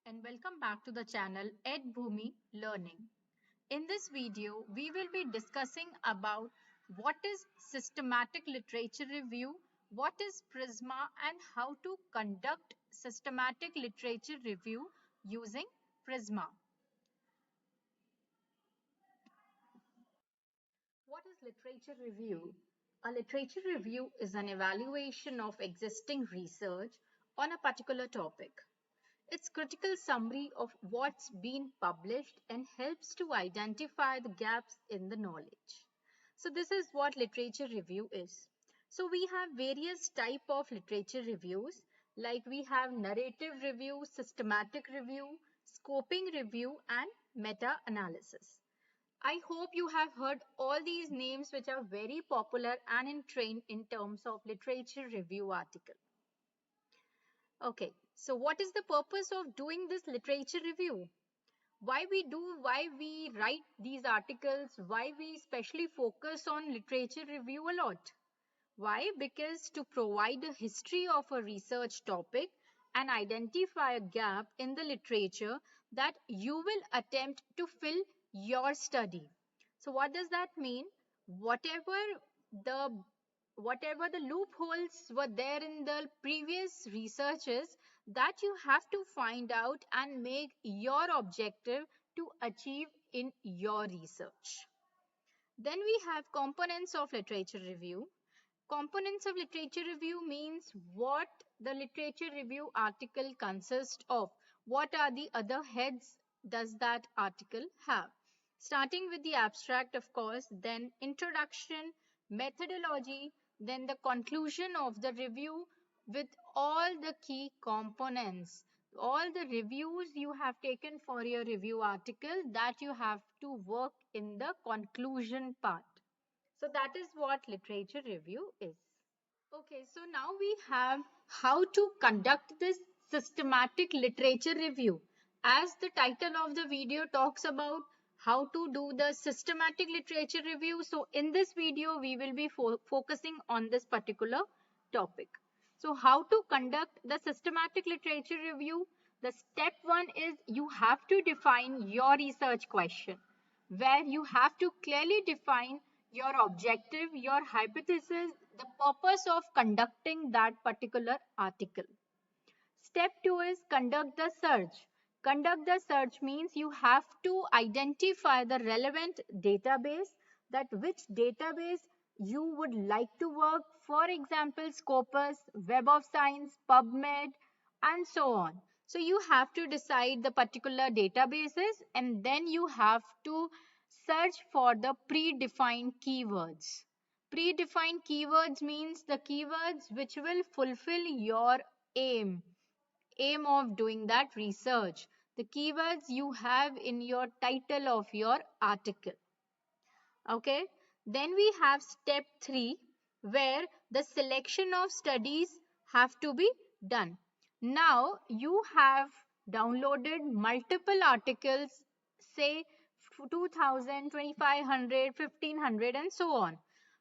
and welcome back to the channel Ed Bhumi Learning. In this video, we will be discussing about what is systematic literature review, what is Prisma and how to conduct systematic literature review using Prisma. What is literature review? A literature review is an evaluation of existing research on a particular topic. It's critical summary of what's been published and helps to identify the gaps in the knowledge. So this is what literature review is. So we have various type of literature reviews, like we have narrative review, systematic review, scoping review and meta-analysis. I hope you have heard all these names which are very popular and in trend in terms of literature review article. Okay, so what is the purpose of doing this literature review? Why we write these articles, why we especially focus on literature review a lot? Why? Because to provide a history of a research topic and identify a gap in the literature that you will attempt to fill your study. So what does that mean? Whatever the whatever the loopholes were there in the previous researches, that you have to find out and make your objective to achieve in your research. Then we have components of literature review. Components of literature review means what the literature review article consists of. What are the other heads does that article have? Starting with the abstract, of course, then introduction, methodology, then the conclusion of the review with all the key components. All the reviews you have taken for your review article that you have to work in the conclusion part. So that is what literature review is. Okay, so now we have how to conduct this systematic literature review. As the title of the video talks about how to do the systematic literature review, so in this video we will be focusing on this particular topic. So how to conduct the systematic literature review? The step one is you have to define your research question, where you have to clearly define your objective, your hypothesis, the purpose of conducting that particular article. Step 2 is conduct the search. Conduct the search means you have to identify the relevant database, that which database you would like to work. For example, Scopus, Web of Science, PubMed, and so on. So you have to decide the particular databases and then you have to search for the predefined keywords. Predefined keywords means the keywords which will fulfill your aim of doing that research, the keywords you have in your title of your article. Okay, then we have step 3 where the selection of studies have to be done. Now you have downloaded multiple articles, say 2000, 2500, 1500 and so on.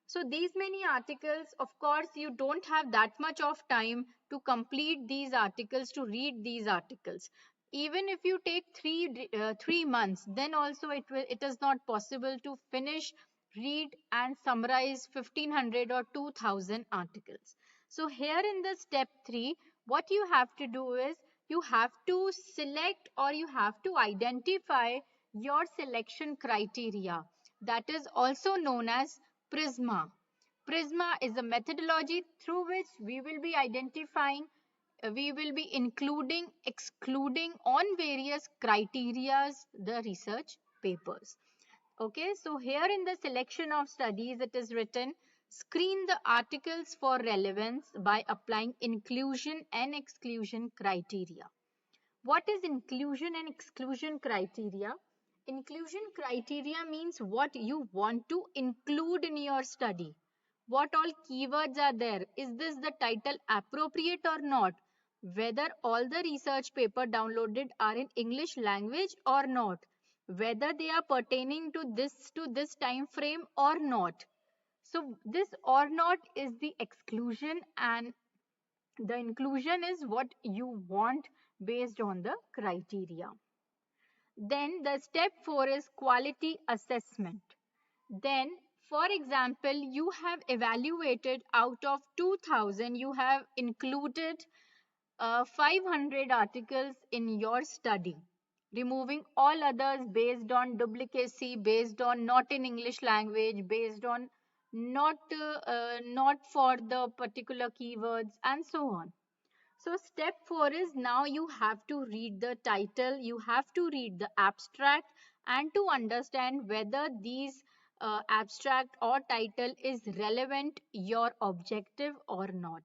So these many articles, of course, you don't have that much of time to complete these articles, to read these articles. Even if you take 3 months, then also it is not possible to finish, read and summarize 1500 or 2000 articles. So here in the step 3, what you have to do is you have to select or you have to identify your selection criteria. That is also known as Prisma. Prisma is a methodology through which we will be identifying, we will be including, excluding on various criterias the research papers. Okay, so here in the selection of studies, it is written, screen the articles for relevance by applying inclusion and exclusion criteria. What is inclusion and exclusion criteria? Inclusion criteria means what you want to include in your study. What all keywords are there? Is this the title appropriate or not? Whether all the research paper downloaded are in English language or not? Whether they are pertaining to this time frame or not? So this or not is the exclusion and the inclusion is what you want based on the criteria. Then the step 4 is quality assessment. Then, for example, you have evaluated out of 2000, you have included 500 articles in your study, removing all others based on duplicacy, based on not in English language, based on not for the particular keywords, and so on. So step 4 is now you have to read the title, you have to read the abstract, and to understand whether these abstract or title is relevant your objective or not.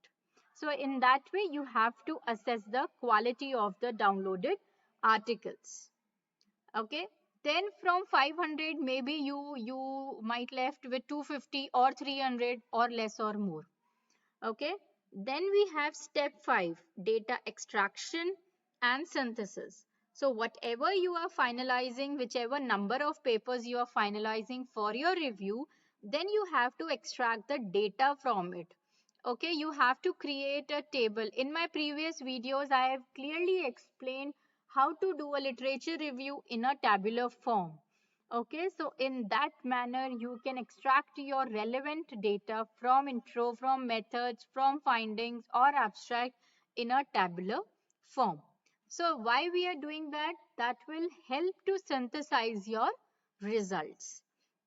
So in that way you have to assess the quality of the downloaded articles. Okay. Then from 500 maybe you might left with 250 or 300 or less or more. Okay, then we have step 5, data extraction and synthesis. So whatever you are finalizing, whichever number of papers you are finalizing for your review, then you have to extract the data from it. Okay, you have to create a table. In my previous videos I have clearly explained how to do a literature review in a tabular form. Okay, so in that manner, you can extract your relevant data from intro, from methods, from findings or abstract in a tabular form. So why we are doing that? That will help to synthesize your results.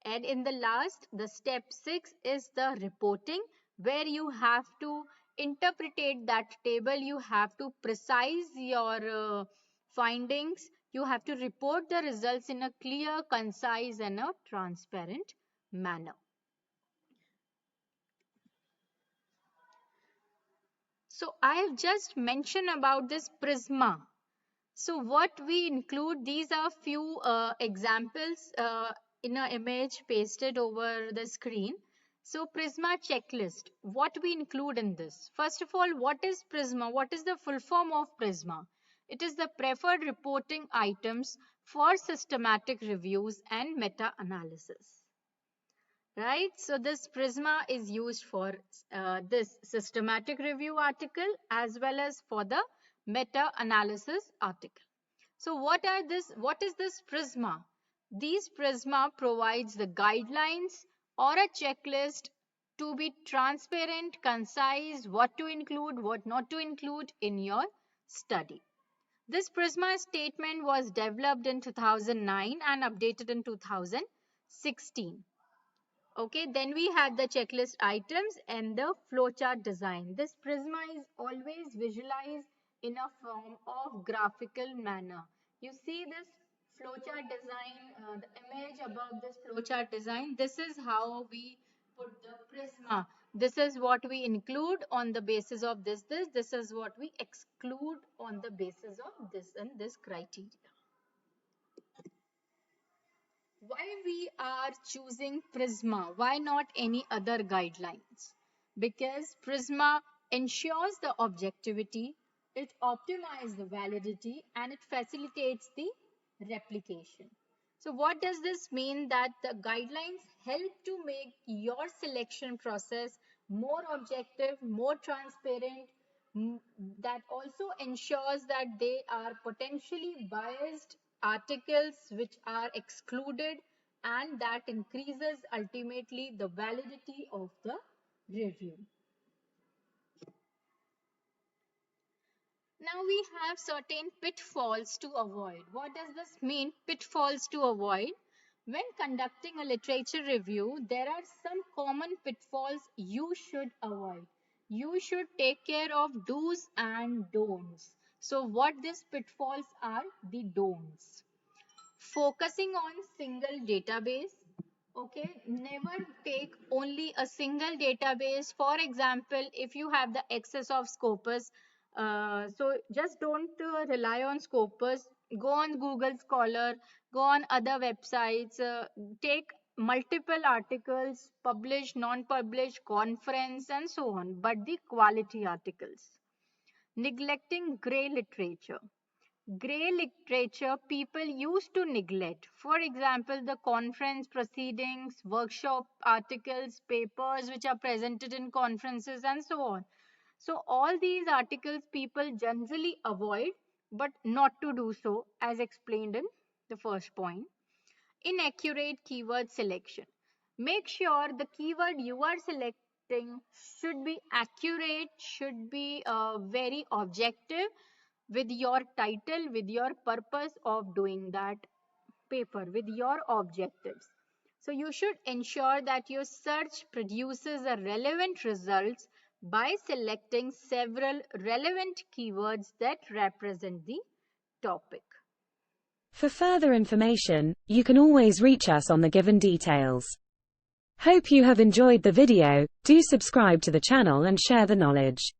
And in the last, the step 6 is the reporting, where you have to interpret that table, you have to precise your findings, you have to report the results in a clear, concise, and a transparent manner. So I have just mentioned about this Prisma. So what we include, these are few examples in an image pasted over the screen. So Prisma checklist, what we include in this? First of all, what is Prisma? What is the full form of Prisma? It is the preferred reporting items for systematic reviews and meta-analysis. Right, so this Prisma is used for this systematic review article as well as for the meta-analysis article. So what is this Prisma? These Prisma provides the guidelines or a checklist to be transparent, concise, what to include, what not to include in your study. This Prisma statement was developed in 2009 and updated in 2016. Okay, then we have the checklist items and the flowchart design. This Prisma is always visualized in a form of graphical manner. You see this flowchart design, the image above this flowchart design. This is how we put the Prisma. This is what we include on the basis of this. This is what we exclude on the basis of this and this criteria. Why we are choosing Prisma? Why not any other guidelines? Because Prisma ensures the objectivity, it optimizes the validity, and it facilitates the replication. So what does this mean? That the guidelines help to make your selection process more objective, more transparent, that also ensures that they are potentially biased articles which are excluded, and that increases ultimately the validity of the review. Now we have certain pitfalls to avoid. What does this mean? Pitfalls to avoid. When conducting a literature review, there are some common pitfalls you should avoid. You should take care of do's and don'ts. So what these pitfalls are? The don'ts. Focusing on single database. Okay, never take only a single database. For example, if you have the access of Scopus, so just don't rely on Scopus. Go on Google Scholar, go on other websites, take multiple articles, published, non-published, conference, and so on, but the quality articles. Neglecting grey literature. Grey literature people used to neglect. For example, the conference proceedings, workshop articles, papers which are presented in conferences, and so on. So all these articles people generally avoid but not to do so, as explained in the first point. Inaccurate keyword selection. Make sure the keyword you are selecting should be accurate, should be very objective with your title, with your purpose of doing that paper, with your objectives. So you should ensure that your search produces a relevant results by selecting several relevant keywords that represent the topic. For further information, you can always reach us on the given details. Hope you have enjoyed the video. Do subscribe to the channel and share the knowledge.